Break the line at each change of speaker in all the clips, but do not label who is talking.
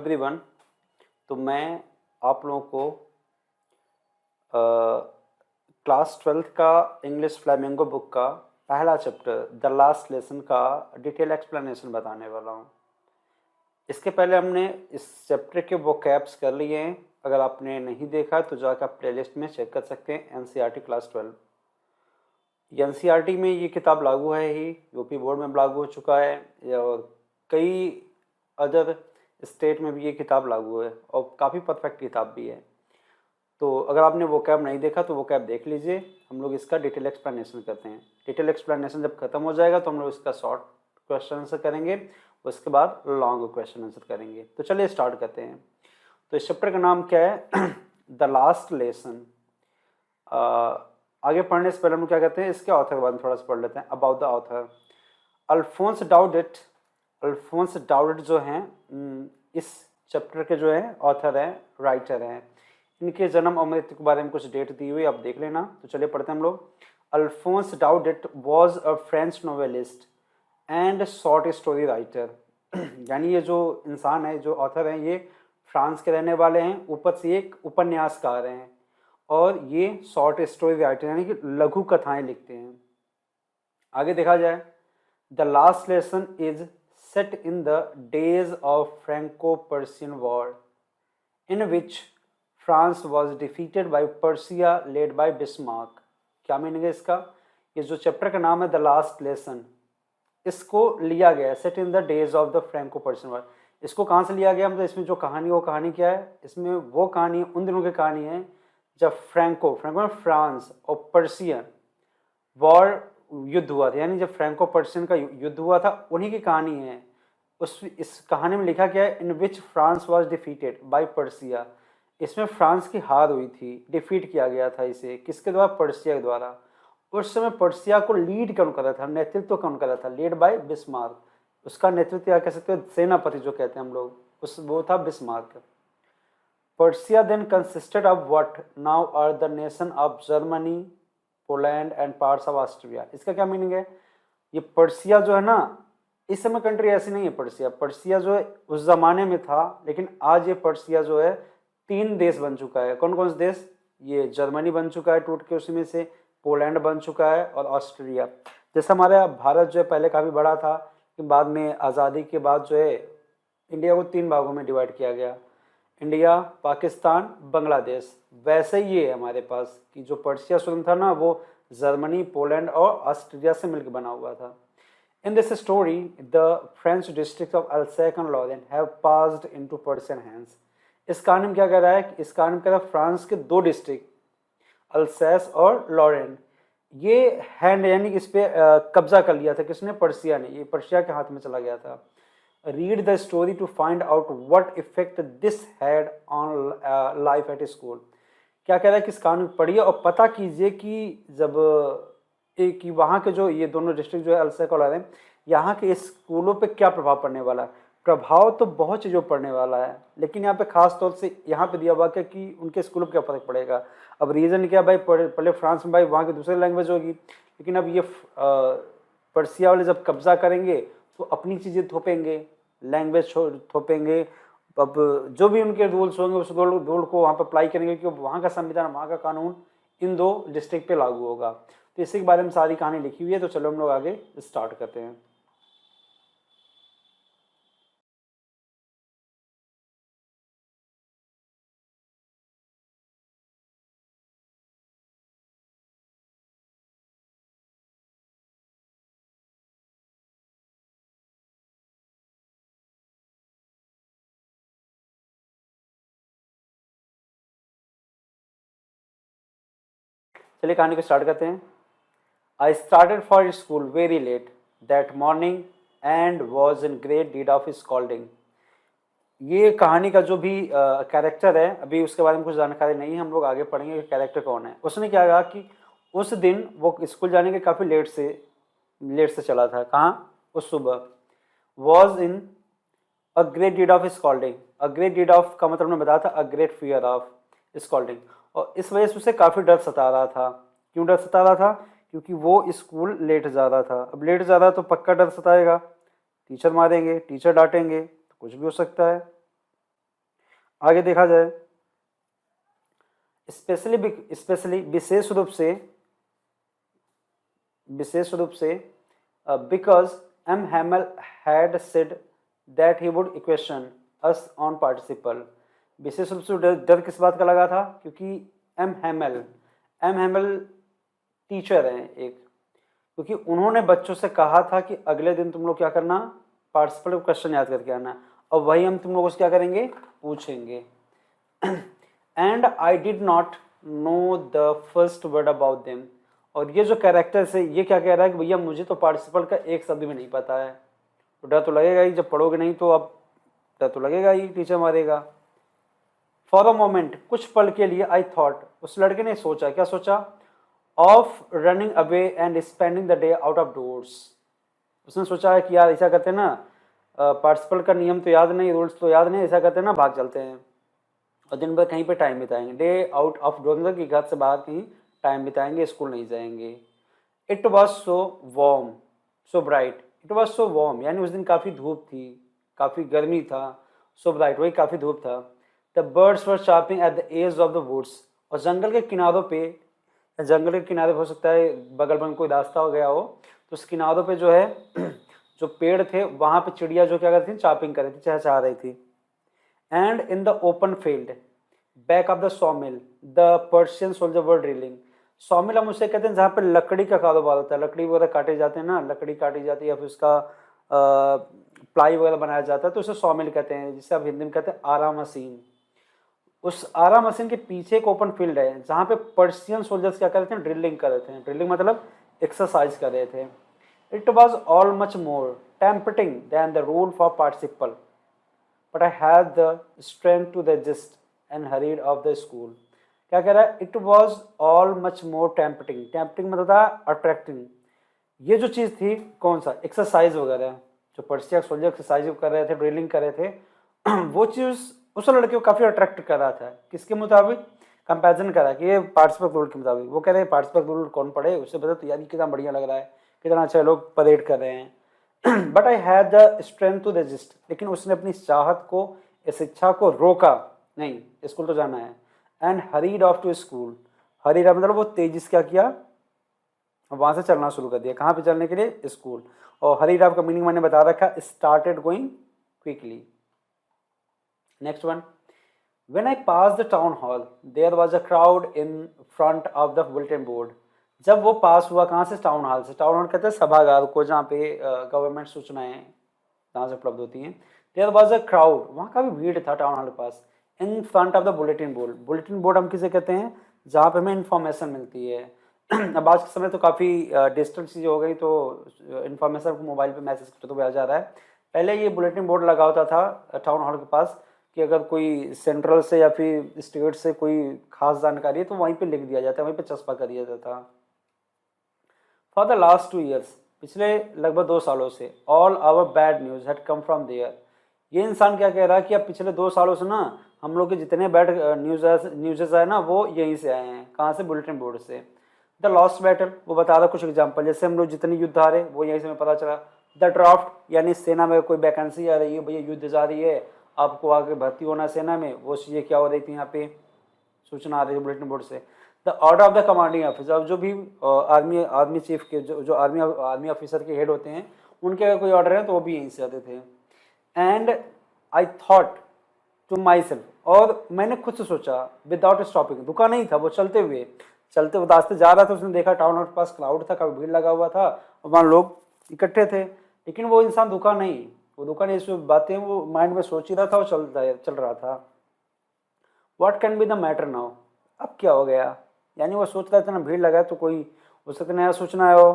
Everyone. तो मैं आप लोगों को क्लास 12th का इंग्लिश फ्लेमिंगो बुक का पहला चैप्टर द लास्ट लेसन का डिटेल एक्सप्लेनेशन बताने वाला हूँ। इसके पहले हमने इस चैप्टर के वोकैब्स कर लिए हैं। अगर आपने नहीं देखा तो जाकर आप प्लेलिस्ट में चेक कर सकते हैं। एनसीईआरटी क्लास 12 एनसीईआरटी में ये किताब लागू है ही, यूपी बोर्ड में लागू हो चुका है और कई अदर स्टेट में भी ये किताब लागू है और काफ़ी परफेक्ट किताब भी है। तो अगर आपने वो कैब नहीं देखा तो वो कैब देख लीजिए। हम लोग इसका डिटेल एक्सप्लेनेशन करते हैं। डिटेल एक्सप्लेनेशन जब खत्म हो जाएगा तो हम लोग इसका शॉर्ट क्वेश्चन आंसर करेंगे, उसके बाद लॉन्ग क्वेश्चन आंसर करेंगे। तो चलिए स्टार्ट करते हैं। तो इस चैप्टर का नाम क्या है? The last lesson. आगे पढ़ने से पहले हम क्या कहते हैं, इसके ऑथर के बारे में थोड़ा सा पढ़ लेते हैं। About the author, Alphonse Daudet. Alphonse Daudet जो हैं इस चैप्टर के जो हैं ऑथर हैं, राइटर हैं। इनके जन्म और मृत्यु के बारे में कुछ डेट दी हुई, आप देख लेना। तो चलिए पढ़ते हैं हम लोग। Alphonse Daudet was a French novelist and short story writer. यानी ये जो इंसान है, जो ऑथर हैं, ये फ्रांस के रहने वाले हैं, ऊपर से एक उपन्यासकार हैं और ये शॉर्ट स्टोरी राइटर यानी कि लघु कथाएं लिखते हैं। आगे देखा जाए, the last lesson is set in the days of Franco Persian war in which France was defeated by Persia led by Bismarck. क्या मीनिंग है इसका? ये जो चैप्टर का नाम है द लास्ट लेसन, इसको लिया गया है set in the days of the Franco Persian war. इसको कहाँ से लिया गया? मतलब इसमें जो कहानी, वो कहानी क्या है? इसमें वो कहानी उन दिनों की कहानी है जब फ्रैंको में फ्रांस और पर्शियन वॉर युद्ध हुआ था। यानी जब फ्रैंको पर्शियन का युद्ध हुआ था, उन्हीं की कहानी है। इस कहानी में लिखा गया है in which France was defeated by Persia. इसमें फ्रांस की हार हुई थी, डिफीट किया गया था इसे। किसके द्वारा? पर्सिया के द्वारा। उस समय पर्सिया को लीड कौन कर रहा था, नेतृत्व कौन कर रहा था? Led by Bismarck. उसका नेतृत्व या कह सकते हो सेनापति जो कहते हैं हम लोग, वो था Bismarck. Persia then consisted of what now are the nation of Germany, Poland and parts of Austria. इसका क्या मीनिंग है? ये पर्सिया जो है ना, इस समय कंट्री ऐसी नहीं है। पर्सिया जो है उस जमाने में था, लेकिन आज ये पर्सिया जो है 3 देश बन चुका है। कौन कौन से देश? ये जर्मनी बन चुका है टूट के, उसी में से पोलैंड बन चुका है और ऑस्ट्रिया। जैसे हमारा भारत जो है पहले काफ़ी बड़ा था, कि बाद में आज़ादी के बाद जो है इंडिया को 3 भागों में डिवाइड किया गया, इंडिया, पाकिस्तान, बांग्लादेश। वैसे ही ये है हमारे पास कि जो पर्सिया स्वतंत्र था ना, वो जर्मनी, पोलैंड और ऑस्ट्रिया से मिलकर बना हुआ था। In this story, the French districts of Alsace and Lorraine have passed into Persian hands. इस कहानी में क्या कह रहा है? इस कहानी में कह रहा है फ्रांस के 2 डिस्ट्रिक्ट, अल्सैस और लॉरेन, ये हैंड यानी कि इस पे कब्जा कर लिया था। किसने? पर्सिया ने। ये पर्सिया के हाथ में चला गया था। Read the story to find out what effect this had on life at school. क्या कह रहा है कि इस कहानी को पढ़िए और पता कीजिए कि जब कि वहाँ के जो ये दोनों डिस्ट्रिक्ट जो है अल्सैस और लॉरेन, यहाँ के स्कूलों पे क्या प्रभाव पड़ने वाला है। प्रभाव तो बहुत चीज़ों पर पड़ने वाला है, लेकिन यहाँ पे खास तौर से यहाँ पे दिया हुआ क्या कि उनके स्कूलों पर क्या फर्क पड़ेगा। अब रीज़न क्या भाई, पहले फ्रांस में भाई वहाँ की दूसरी लैंग्वेज होगी, लेकिन अब ये पर्सिया वाले जब कब्जा करेंगे तो अपनी चीज़ें थोपेंगे, लैंग्वेज थोपेंगे। अब जो भी उनके रूल्स होंगे उस रूल को वहाँ पर अप्लाई करेंगे, क्योंकि वहाँ का संविधान, वहाँ का कानून इन 2 डिस्ट्रिक्ट पे लागू होगा। तो इसी के बारे में सारी कहानी लिखी हुई है। तो चलो हम लोग आगे स्टार्ट करते हैं। चलिए कहानी को स्टार्ट करते हैं। I started for school very late that morning and was in great deed of scolding. ये कहानी का जो भी कैरेक्टर है, अभी उसके बारे में कुछ जानकारी नहीं है, हम लोग आगे पढ़ेंगे कि कैरेक्टर कौन है। उसने क्या कहा कि उस दिन वो स्कूल जाने के काफ़ी लेट से चला था। कहाँ? उस सुबह। Was in a great deed of scolding. A great deed of का मतलब मैंने बताया था a great fear of scolding, और इस वजह से उसे काफ़ी डर सता रहा था। क्यों डर सता रहा था? क्योंकि वो स्कूल लेट जा रहा था। अब लेट जा रहा तो पक्का डर सताएगा, टीचर मारेंगे, टीचर डांटेंगे, तो कुछ भी हो सकता है। आगे देखा जाए, स्पेशली विशेष रूप से because M Hamel had said that he would question us on participle. विशेष रूप से डर किस बात का लगा था, क्योंकि एम हैमल टीचर हैं एक, क्योंकि उन्होंने बच्चों से कहा था कि अगले दिन तुम लोग क्या करना, पार्टिसिपल क्वेश्चन याद करके आना, और वही हम तुम लोगों से क्या करेंगे, पूछेंगे। And I did not know the first word about them. और ये जो कैरेक्टर है ये क्या कह रहा है कि भैया मुझे तो पार्टिसिपल का एक शब्द भी नहीं पता है। तो डर तो लगेगा ही, जब पढ़ोगे नहीं तो अब डर तो लगेगा ही, टीचर मारेगा। फॉर अ मोमेंट, कुछ पल के लिए, आई थॉट, उस लड़के ने सोचा, क्या सोचा, of running away and spending the day out of doors. उसने सोचा है कि यार ऐसा करते हैं ना, पार्टिसिपल का नियम तो याद नहीं, रूल्स तो याद नहीं, ऐसा करते हैं ना, भाग चलते हैं और दिन भर कहीं पे टाइम बिताएंगे, डे आउट ऑफ डोर, मतलब कि घर से बाहर कहीं टाइम बिताएंगे, स्कूल नहीं जाएंगे। It was so warm so bright, it was so warm यानी उस दिन काफ़ी धूप थी, काफ़ी गर्मी था, सो ब्राइट वही काफ़ी धूप था। The birds were chirping at the edge of the woods, और जंगल के किनारों पे, जंगल के किनारे हो सकता है बगल में कोई रास्ता हो गया हो, तो उस किनारों पे जो है जो पेड़ थे वहाँ पे चिड़िया जो क्या कर रही थी, चार्पिंग कर रही थी, चहचहा रही थी। And in the open field back of the सॉमिल the Persian soldier were drilling. सॉमिल हम उसे कहते हैं जहाँ पे लकड़ी का कारोबार होता है, लकड़ी वगैरह काटे जाते हैं ना, लकड़ी काटी जाती है या फिर उसका प्लाई वगैरह बनाया जाता है, तो उसे सॉमिल कहते हैं, जिसे आप हिंदी में कहते हैं आरा मशीन। उस आरा मशीन के पीछे एक ओपन फील्ड है जहाँ पे पर्शियन सोल्जर्स क्या कर रहे थे, ड्रिलिंग कर रहे थे। ड्रिलिंग मतलब एक्सरसाइज कर रहे थे। It was all much more tempting than the rule for participle, but I had the strength to resist and hurried off the school. क्या कह रहा है, it was all much more tempting, tempting मतलब था attracting. ये जो चीज़ थी, कौन सा, एक्सरसाइज वगैरह, जो पर्शियन सोल्जर एक्सरसाइज कर रहे थे, ड्रिलिंग कर रहे थे वो चीज़ उस लड़के को काफ़ी अट्रैक्ट कर रहा था। किसके मुताबिक, कंपैरिजन करा कि ये पार्टिसिपल रूल के मुताबिक। वो कह रहे हैं पार्टिसिपल रूल कौन पढ़े, उससे पता तो यार ये कितना बढ़िया लग रहा है, कितना अच्छा लोग परेड कर रहे हैं। But I had the strength to resist, लेकिन उसने अपनी चाहत को, इस इच्छा को रोका नहीं, स्कूल तो जाना है। And hurried off to school, hurried मतलब वो तेजी से क्या किया, वहाँ से चलना शुरू कर दिया। कहाँ पे चलने के लिए, स्कूल। और हरीड ऑफ का मीनिंग मैंने बता रखा, started going quickly. Next one, when I passed the town hall, there was a crowd in front of the bulletin board. जब वो पास हुआ कहाँ से, टाउन हॉल से। टाउन हॉल कहते हैं सभागार को, जहाँ पे गवर्नमेंट सूचनाएं जहाँ से उपलब्ध होती हैं। देयर वॉज अ क्राउड, वहाँ का भी भीड़ था टाउन हॉल के पास। In front of the bulletin board, bulletin board हम किसे कहते हैं, जहाँ पे हमें इंफॉर्मेशन मिलती है। अब आज के समय तो काफ़ी डिजिटल चीज़ें हो गई, तो इन्फॉर्मेशन को मोबाइल पे मैसेज तो आ जा रहा है। पहले ये बुलेटिन बोर्ड लगा होता था टाउन हॉल के पास कि अगर कोई सेंट्रल से या फिर स्टेट से कोई खास जानकारी है तो वहीं पे लिख दिया जाता है, वहीं पे चस्पा कर दिया जाता। फॉर द लास्ट 2 years, पिछले लगभग 2 सालों से, all our bad news had come from there. ये इंसान क्या कह रहा है कि अब पिछले 2 सालों से ना हम लोग के जितने बैड न्यूज़ आए ना वो यहीं से आए हैं। कहाँ से, बुलेटिन बोर्ड से। द लॉस्ट बैटल, वो बता रहा कुछ एग्जाम्पल, जैसे हम लोग जितने युद्ध हारे वो यहीं से हमें पता चला। द ड्राफ्ट यानी सेना में कोई वैकेंसी आ रही है, भैया युद्ध जा रही है, आपको आगे भर्ती होना सेना में, वो चीज़ें क्या हो रही थी, यहाँ पे सूचना आ रही है बुलेटिन बोर्ड से। The order of the commanding officer, अब जो भी आर्मी चीफ के जो आर्मी ऑफिसर के हेड होते हैं, उनके अगर कोई ऑर्डर है तो वो भी यहीं से आते थे। And I thought to myself, और मैंने खुद से सोचा, विदाउट स्टॉपिंग, रुका नहीं था, वो चलते हुए रास्ते जा रहा था, उसने देखा टाउन हॉल के पास क्राउड था, काफ़ी भीड़ लगा हुआ था और वहाँ लोग इकट्ठे थे, लेकिन वो इंसान रुका नहीं, वो रुका नहीं, इसमें बातें वो माइंड में सोच ही रहा था, वो चल रहा था। What can be the matter now, अब क्या हो गया, यानी वो सोच रहा था ना, भीड़ लगा है तो कोई हो सकता नया सूचना है हो।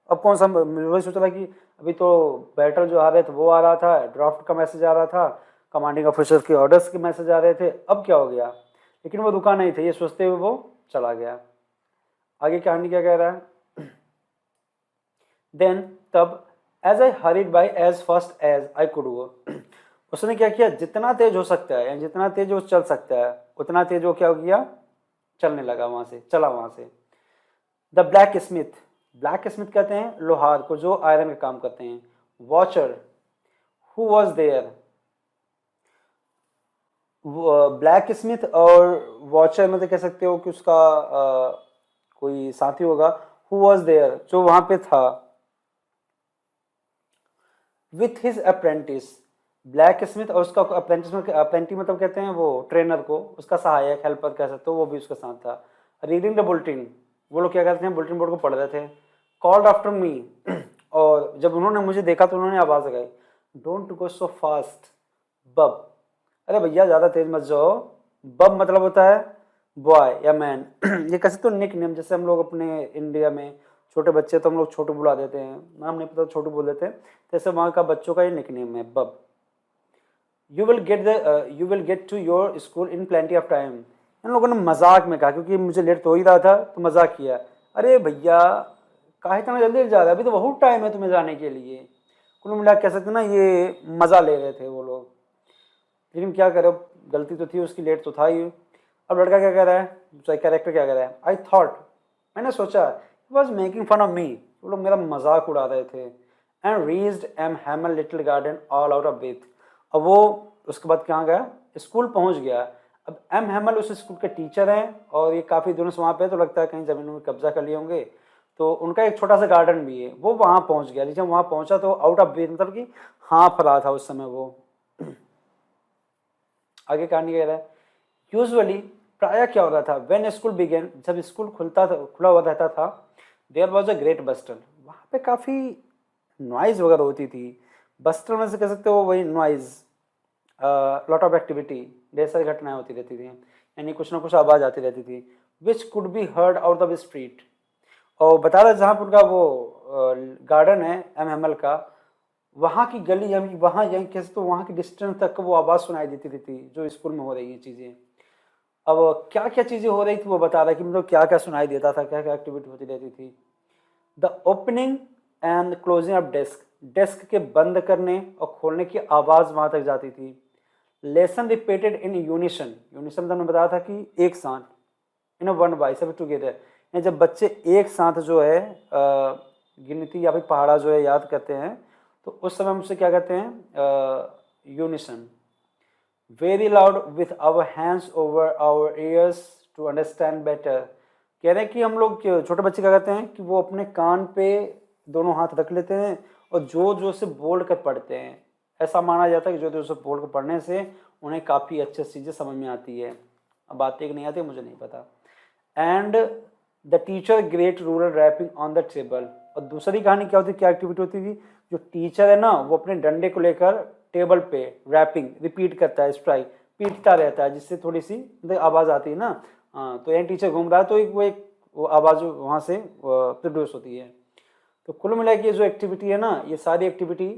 अब कौन सा, वही सोच रहा कि अभी तो बैटल जो आ रहे थे वो आ रहा था, ड्राफ्ट का मैसेज आ रहा था, कमांडिंग ऑफिसर के ऑर्डर्स के मैसेज आ रहे थे, अब क्या हो गया, लेकिन वो रुका नहीं था, ये सोचते हुए वो चला गया। आगे कहानी क्या कह रहा है, देन तब as I hurried by as fast as I could go, उसने क्या किया, जितना तेज हो सकता है, यानी जितना तेज वो चल सकता है उतना तेज वो क्या हो गया, चलने लगा, वहां से चला वहां से। The black Smith, black Smith कहते हैं लोहार को जो आयरन का काम करते हैं। Watcher who was there, blacksmith और वॉचर में तो कह सकते हो कि उसका कोई साथी होगा। हु वॉज देयर, जो वहां पे था। With his apprentice, black Smith और उसका अप्रेंटिस में, अप्रेंटिस मतलब कहते हैं वो ट्रेनर को, उसका सहायक हेल्पर कह सकते हो, वो भी उसके साथ था। रीडिंग द बुलेटिन, वो लोग क्या करते हैं, बुलेटिन बोर्ड को पढ़ रहे थे। कॉल्ड आफ्टर मी, और जब उन्होंने मुझे देखा तो उन्होंने आवाज लगाई, डोंट गो सो फास्ट बब, अरे भैया ज़्यादा तेज मत जाओ। बब मतलब होता है बॉय या मैन। ये कैसे तो निक नेम, जैसे हम लोग अपने इंडिया में छोटे बच्चे तो हम लोग छोटू बुला देते हैं, नाम नहीं पता छोटू बोल देते हैं, जैसे वहाँ का बच्चों का ये निक नेम है Bub. You will get to your school in plenty of time, इन लोगों ने मजाक में कहा क्योंकि मुझे लेट तो हो ही रहा था, तो मजाक किया, अरे भैया काहे इतना जल्दी जा रहा है, अभी तो बहुत टाइम है तुम्हें जाने के लिए। कुल मिला कह सकते ना, ये मज़ा ले रहे थे वो लोग, लेकिन क्या करो, गलती तो थी उसकी, लेट तो था ही। अब लड़का क्या कह रहा है, कैरेक्टर क्या कह रहा है, आई थॉट, मैंने सोचा, was making fun of me, वो लोग मेरा मजाक उड़ा रहे थे। And reached M Hamel little garden all out of breath, अब वो उसके बाद कहाँ गया, स्कूल पहुंच गया। अब एम हैमल उस स्कूल के टीचर हैं और ये काफ़ी दिनों से वहाँ पे, तो लगता है कहीं ज़मीन में कब्जा कर लिए होंगे, तो उनका एक छोटा सा गार्डन भी है, वो वहाँ पहुँच गया। लेकिन वहाँ पहुँचा तो आउट ऑफ ब्रेथ मतलब कि हाँफ रहा था उस समय वो। आगे कहानी कह रहा है, यूजुअली प्राय क्या होता था, व्हेन स्कूल बिगेन, जब स्कूल खुलता था, खुला हुआ रहता था, देयर वॉज अ ग्रेट बस्टल, वहाँ पे काफ़ी नॉइज वगैरह होती थी। बस्टल में से कह सकते हो वही नॉइज, लॉट ऑफ एक्टिविटी, ढेर सारी घटनाएं होती रहती थी, यानी कुछ ना कुछ आवाज़ आती रहती थी, which could be heard out of street. और बता रहा जहाँ पर उनका वो गार्डन है एम एम एल का, वहाँ की गली, यानी वहाँ यहीं कैसे तो वहाँ की डिस्टेंस तक वो आवाज़ सुनाई देती थी जो स्कूल में हो रही है चीज़ें। अब क्या क्या चीज़ें हो रही थी वो बता रहा है कि मतलब क्या क्या सुनाई देता था, क्या क्या एक्टिविटी होती रहती थी। The opening and closing of desk, desk के बंद करने और खोलने की आवाज़ वहाँ तक जाती थी। लेसन रिपीटेड इन यूनिशन, यूनिशन तो मैंने बताया था कि एक साथ, इन वन बाई सब टुगेदर, जब बच्चे एक साथ जो है गिनती या फिर पहाड़ा जो है याद करते हैं, तो उस समय हम उसे क्या कहते हैं, unison. Very loud with our hands over our ears to understand better, कह रहे हैं कि हम लोग छोटे बच्चे क्या कहते हैं कि वो अपने कान पे दोनों हाथ रख लेते हैं और जो जो से बोल कर पढ़ते हैं, ऐसा माना जाता है कि जो जो से बोल कर पढ़ने से उन्हें काफ़ी अच्छी चीज़ें समझ में आती है। अब बातें नहीं आती मुझे नहीं पता। And the teacher great ruler rapping on the table, और दूसरी कहानी क्या होती, क्या एक्टिविटी होती थी, जो टीचर है ना वो अपने डंडे को लेकर टेबल पे रैपिंग रिपीट करता है, स्ट्राइक पीटता रहता है, जिससे थोड़ी सी आवाज़ आती है ना। हाँ, तो यहाँ टीचर घूम रहा है तो वो आवाज़ वहाँ से प्रोड्यूस होती है। तो कुल मिला के जो एक्टिविटी है ना, ये सारी एक्टिविटी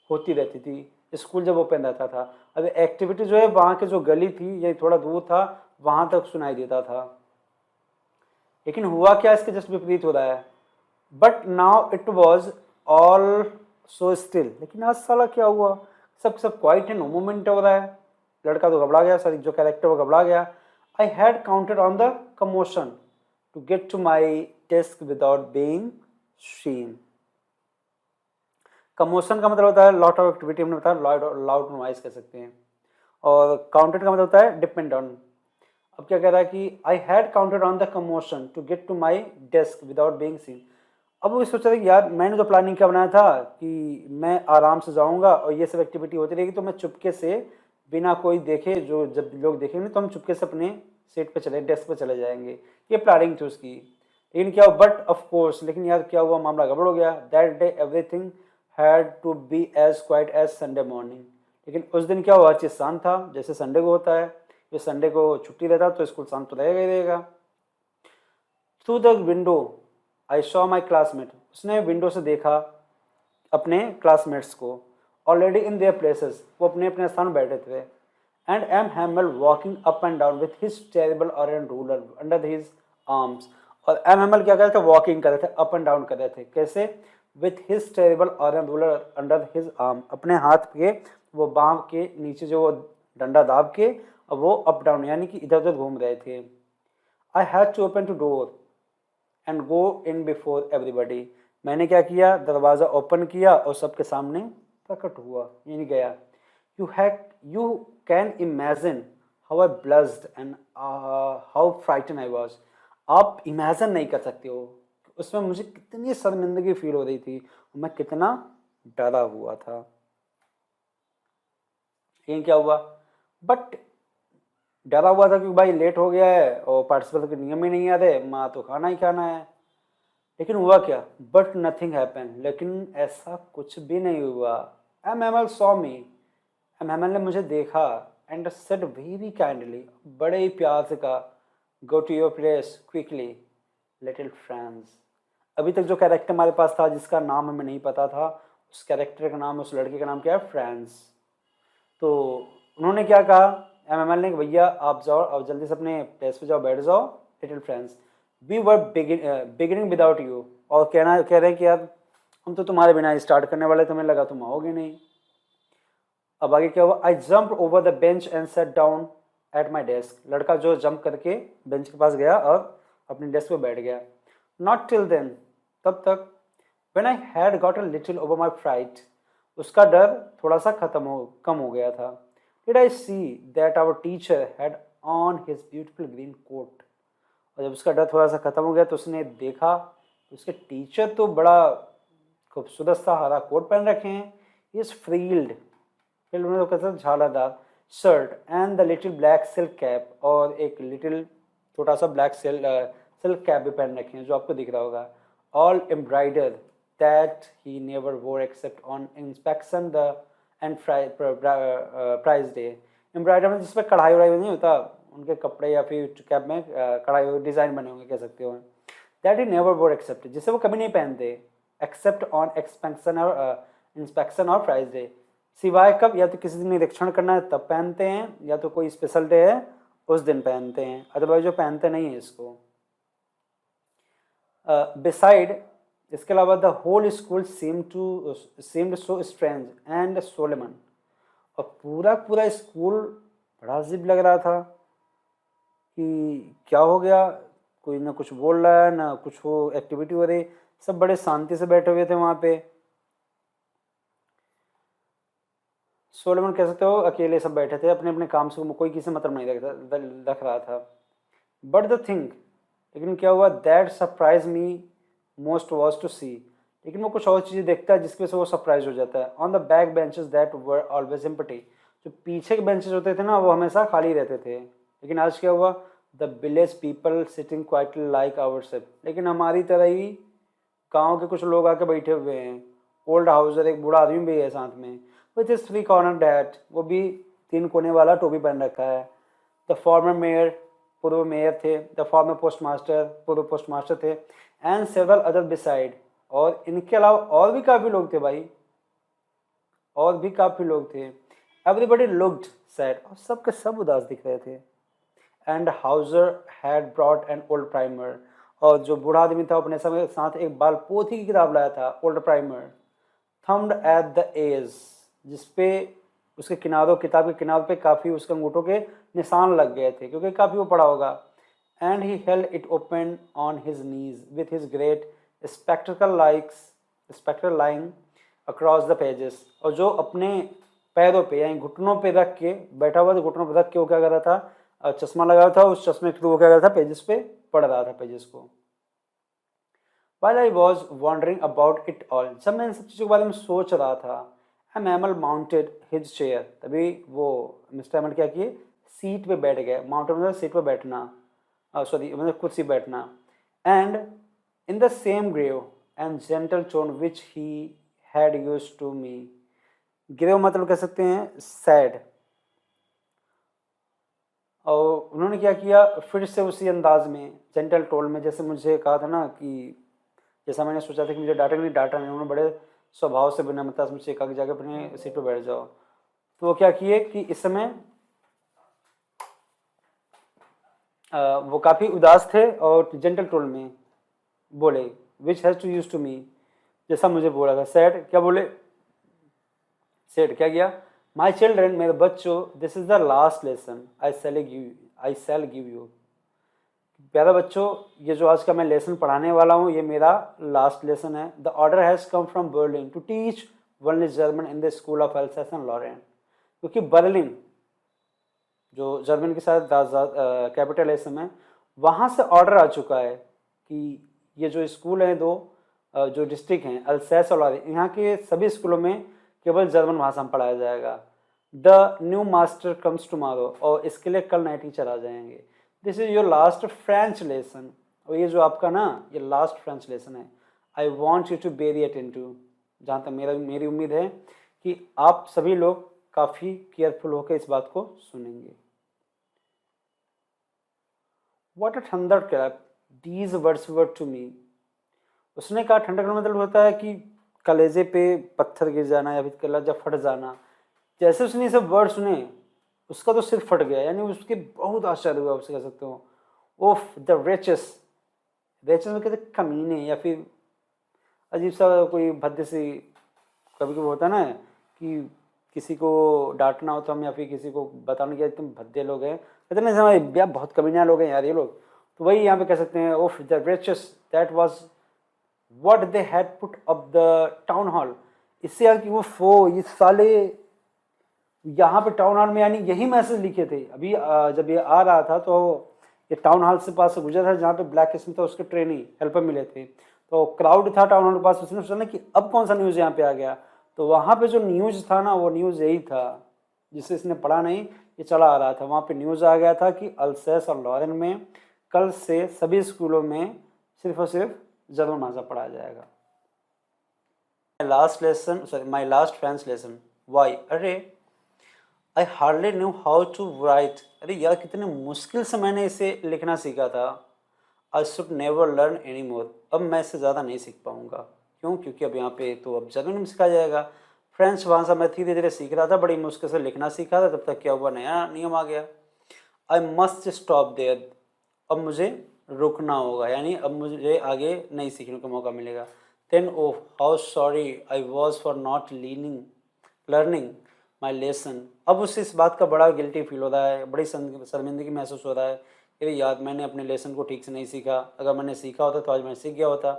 होती रहती थी स्कूल जब ओपन रहता था। अब एक्टिविटी जो है वहाँ के जो गली थी या थोड़ा दूर था वहाँ तक सुनाई देता था। लेकिन हुआ क्या, इसके जस्ट विपरीत हो रहा है। But now it was all so still, लेकिन आज साला क्या हुआ, सब सब क्वाइट है, नो मूवमेंट हो रहा है। लड़का तो घबरा गया, सॉरी जो कैरेक्टर वो घबरा गया। I had counted on the commotion to get to my desk without being seen. Commotion का मतलब होता है लॉट ऑफ एक्टिविटी, हमने बताया लाउड नॉइज कह सकते हैं। और काउंटेड का मतलब होता है डिपेंड ऑन। अब क्या कह रहा है कि I had counted on the commotion to get to my desk without being seen. अब वो सोच रहा था कि यार मैंने जो प्लानिंग क्या बनाया था कि मैं आराम से जाऊंगा और ये सब एक्टिविटी होती रहेगी, तो मैं चुपके से बिना कोई देखे, जो जब लोग देखेंगे तो हम चुपके से अपने सीट पे चले, डेस्क पे चले जाएंगे, ये प्लानिंग थी उसकी। लेकिन क्या हुआ, बट ऑफ कोर्स, लेकिन यार क्या हुआ, मामला गड़बड़ हो गया। That day everything had to be as quite as Sunday morning. लेकिन उस दिन क्या हुआ, हर चीज़ शांत था जैसे संडे को होता है। ये संडे को छुट्टी रहता तो स्कूल शांत तो रहेगा ही रहेगा। Through the window I saw my classmate, उसने विंडो से देखा अपने क्लासमेट्स को, ऑलरेडी इन देयर प्लेसेस, वो अपने अपने स्थान बैठे थे। And M Hamel walking up and down with his terrible orange ruler under his arms. और एम हैमल क्या कर रहे थे, वॉकिंग कर रहे थे, अप एंड डाउन कर रहे थे, कैसे, with his terrible orange ruler under his arm, अपने हाथ के वो बाँह के नीचे जो वो डंडा दाब के, अब वो अप डाउन यानी कि इधर उधर घूम रहे थे। I had to open to door and go in before everybody, मैंने क्या किया, दरवाज़ा ओपन किया और सबके सामने प्रकट हुआ, यानी गया। You can imagine how I blushed and how frightened I was. आप इमेजिन नहीं कर सकते हो उसमें मुझे कितनी शर्मिंदगी फील हो रही थी, मैं कितना डरा हुआ था। ये क्या हुआ, बट डरा हुआ था क्योंकि भाई लेट हो गया है और पार्टिसिपल के नियम ही नहीं आ रहे, माँ तो खाना ही खाना है। लेकिन हुआ क्या, बट नथिंग हैपन, लेकिन ऐसा कुछ भी नहीं हुआ। एमएमएल सॉ मी, एमएमएल ने मुझे देखा एंड सेड वेरी काइंडली, बड़े ही प्यार से कहा, go to your place quickly little friends. अभी तक जो कैरेक्टर हमारे पास था जिसका नाम हमें नहीं पता था, उस कैरेक्टर का नाम, उस लड़के का नाम क्या है, फ्रेंड्स। तो उन्होंने क्या कहा, एमएमएल ने, भैया आप जाओ और जल्दी से अपने प्लेस पे जाओ, बैठ जाओ little friends, we were beginning without you. और कह रहे हैं कि यार हम तो तुम्हारे बिना स्टार्ट करने वाले, तुम्हें लगा तुम आओगे नहीं। अब आगे क्या हुआ, I jump over the bench and set down at my desk. लड़का जो जंप करके बेंच के पास गया और अपनी डेस्क पे बैठ गया। नॉट टिल देन, तब तक, when I had got a little over my fright, उसका डर थोड़ा सा कम हो गया था। Did I see that our teacher had on his beautiful green coat. और जब उसका डर थोड़ा सा खत्म हो गया तो उसने देखा उसके टीचर तो बड़ा खूबसूरत सा हरा कोट पहन रखे हैं, इज फ्रील्ड, तो कैसा झालादार shirt and the little black silk cap, और एक लिटिल छोटा सा ब्लैक सिल्क कैप भी पहन रखे हैं जो आपको दिख रहा होगा। All embroidered that he never wore except on inspection the and prize day. Embroidered में जिसपे कढ़ाई वढ़ाई नहीं होता उनके कपड़े या फिर कैप में कढ़ाई डिजाइन बने होंगे, कह सकते हो। That he never wore accept, जिसे वो कभी नहीं पहनते, एक्सेप्ट ऑन इंस्पेक्शन और प्राइज डे, सिवाय कब, या तो किसी दिन निरीक्षण करना है तब पहनते हैं, या तो कोई स्पेशल डे है उस दिन पहनते हैं, अदरवाइज जो पहनते नहीं है इसको। बिसाइड, इसके अलावा the whole school seemed so strange and solemn, और पूरा स्कूल बड़ा अजीब लग रहा था कि क्या हो गया, कोई ना कुछ बोल रहा है ना कुछ हो एक्टिविटी हो रही, सब बड़े शांति से बैठे हुए थे वहाँ पे। सोलोमन कह सकते हो अकेले सब बैठे थे अपने अपने काम से, कोई किसी मतलब नहीं रख रहा था। बट द थिंग, लेकिन क्या हुआ, that surprised me most was to see, लेकिन वो कुछ और चीज़ें देखता है जिसकी वजह से वो सरप्राइज हो जाता है। On the back benches that were always empty, जो पीछे के बेंचेस होते थे ना वो हमेशा खाली रहते थे, लेकिन आज क्या हुआ, the village people sitting quite like ourself, लेकिन हमारी तरह ही गाँव के कुछ लोग आके बैठे हुए हैं। ओल्ड हाउसर, एक बूढ़ा आदमी भी है साथ में, विथ इज 3 कॉर्नर डैट, वो भी 3 कोने वाला टोपी पहन रखा है। द फॉर्मर मेयर, पूर्व मेयर थे, द फॉर्मर पोस्टमास्टर, पूर्व पोस्टमास्टर थे, एंड सेवरल अदर बिसाइड, और इनके अलावा और भी काफ़ी लोग थे भाई, और भी काफ़ी लोग थे। एवरीबडी लुक्ड सैड, और सब के सब उदास दिख रहे थे। And Hauser had brought an old primer, और जो बूढ़ा आदमी था अपने समय साथ एक बाल पोथी की किताब लाया था, old primer, thumbed at the edge, जिसपे उसके किनारों, किताब के किनारों पे काफ़ी उसके अंगूठों के निशान लग गए थे क्योंकि काफ़ी वो पड़ा होगा। And he held it open on his knees with his great spectre lying across the pages, और जो अपने पैरों पे यानी घुटनों पे रख के बैठा हुआ था, घुटनों पे रख के वो क्या कर रहा था, चश्मा लगा था, उस चश्मे के थ्रू वो क्या कर रहा था, पेजेस पे पढ़ रहा था पेजेस को। While I was wondering about it all, जब मैं इन सब चीज़ों के बारे में सोच रहा था, एमएमएल माउंटेड हिज चेयर, तभी वो मिस्टर एमएल क्या किए, सीट पे बैठ गए। माउंटेड मतलब सीट पे बैठना, सॉरी मतलब कुर्सी बैठना। And in the same grave and gentle tone which he had used to me, grave मतलब कह सकते हैं सैड, और उन्होंने क्या किया, फिर से उसी अंदाज में जेंटल टोन में, जैसे मुझे कहा था ना कि जैसा मैंने सोचा था कि मुझे डांटा नहीं, उन्होंने बड़े स्वभाव से विनम्रता से मुझसे कहा कि जाकर अपने सीट पर बैठ जाओ। तो वो क्या किए कि इस समय वो काफ़ी उदास थे और जेंटल टोन में बोले, which has to use to me, जैसा मुझे बोला था। सैड क्या बोले, सैड क्या किया, माई चिल्ड्रन, मेरे बच्चों, this is the last lesson I shell give you, प्यारे बच्चों ये जो आज का मैं लेसन पढ़ाने वाला हूँ ये मेरा लास्ट लेसन है। The order has come from Berlin to teach only German in the school of Alsace and Lorraine, क्योंकि बर्लिन जो जर्मनी के साथ कैपिटल है इस समय, वहाँ से ऑर्डर आ चुका है कि ये जो स्कूल हैं दो जो डिस्ट्रिक्ट हैं अल्सैस और लॉरेन, यहाँ के सभी स्कूलों में केवल जर्मन भाषा में पढ़ाया जाएगा। The new master comes tomorrow, और इसके लिए कल नए टीचर आ जाएंगे। This is your last French lesson, और ये जो आपका ना ये लास्ट फ्रेंच लेसन है। I want you to very attentive, जहाँ तक मेरी उम्मीद है कि आप सभी लोग काफ़ी केयरफुल होकर इस बात को सुनेंगे। What a thunder clap, these words were to me। उसने कहा ठंडक का मतलब होता है कि कलेजे पे पत्थर गिर जाना या फिर कलेजा फट जाना। जैसे उसने ये सब वर्ड सुने उसका तो सिर फट गया, यानी उसके बहुत आश्चर्य हुआ, उससे कह सकते हो। ओफ द रेचेस, रेचेस में कहते कमीने या फिर अजीब सा कोई भद्दे सी, कभी कभी होता है ना कि किसी को डांटना हो तो हम या फिर किसी को बताने के तुम भद्दे लोग हैं, कहते ना समझ यार बहुत कमीना लोग हैं यार ये लोग, तो वही यहाँ पे कह सकते हैं of the riches that was what they had put up the town hall. इससे यार कि वो ये साले यहाँ पे टाउन हॉल में यानी यही मैसेज लिखे थे। अभी जब ये आ रहा था तो ये टाउन हॉल से पास से गुजरा था जहाँ पे ब्लैक स्मिथ था उसके ट्रेनिंग हेल्पर मिले थे, तो क्राउड था टाउन हॉल के पास। उसने सोचा कि अब कौन सा न्यूज़ यहाँ पे आ गया, तो वहाँ पे जो न्यूज़ था ना वो न्यूज़ यही था जिसे इसने पढ़ा नहीं, ये चला आ रहा था। वहाँ पे न्यूज़ आ गया था कि अल्सैस और लॉरेन में कल से सभी स्कूलों में सिर्फ और सिर्फ जर्मन भाषा पढ़ाया जाएगा। My last French lesson why, अरे I hardly knew how to write, अरे यार कितने मुश्किल से मैंने इसे लिखना सीखा था। I should never learn any more, अब मैं इससे ज़्यादा नहीं सीख पाऊँगा। क्यों? क्योंकि अब यहाँ पे तो अब जर्मन में सिखाया जाएगा। फ्रेंच भाषा मैं धीरे धीरे सीख रहा था, बड़ी मुश्किल से लिखना सीखा था, तब तक क्या हुआ नया नियम आ गया। आई मस्ट स्टॉप देयर, अब मुझे रुकना होगा, यानी अब मुझे आगे नहीं सीखने का मौका मिलेगा। Then oh how sorry I was for not learning my lesson, अब उससे इस बात का बड़ा गिल्टी फील हो रहा है, बड़ी शर्मिंदगी महसूस हो रहा है कि यार मैंने अपने लेसन को ठीक से नहीं सीखा, अगर मैंने सीखा होता तो आज मैं सीख गया होता।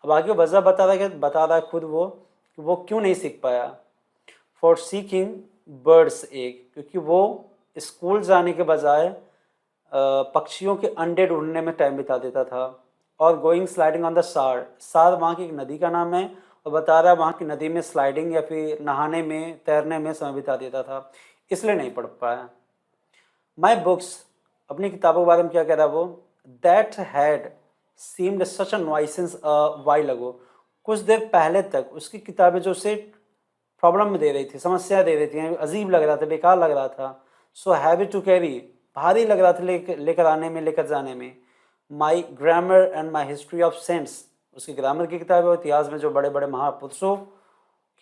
अब आगे वजह बता रहा है खुद वो क्यों नहीं सीख पाया। फॉर सीकिंग बर्ड्स एग, क्योंकि वो स्कूल जाने के बजाय पक्षियों के अंडे ढूंढने में टाइम बिता देता था। और गोइंग स्लाइडिंग ऑन द सार वहाँ की एक नदी का नाम है, और बता रहा है वहाँ की नदी में स्लाइडिंग या फिर नहाने में तैरने में समय बिता देता था, इसलिए नहीं पढ़ पाया। माई बुक्स, अपनी किताबों के बारे में क्या कह रहा है वो, that had seemed such a nuisance while ago, कुछ देर पहले तक उसकी किताबें जो उसे प्रॉब्लम में दे रही थी, समस्या दे रही थी, अजीब लग रहा था, बेकार लग रहा था। सो हैवी टू कैरी, भारी लग रहा था लेकर आने में, लेकर जाने में। My grammar and my history of saints, उसकी ग्रामर की किताबें और इतिहास में जो बड़े बड़े महापुरुषों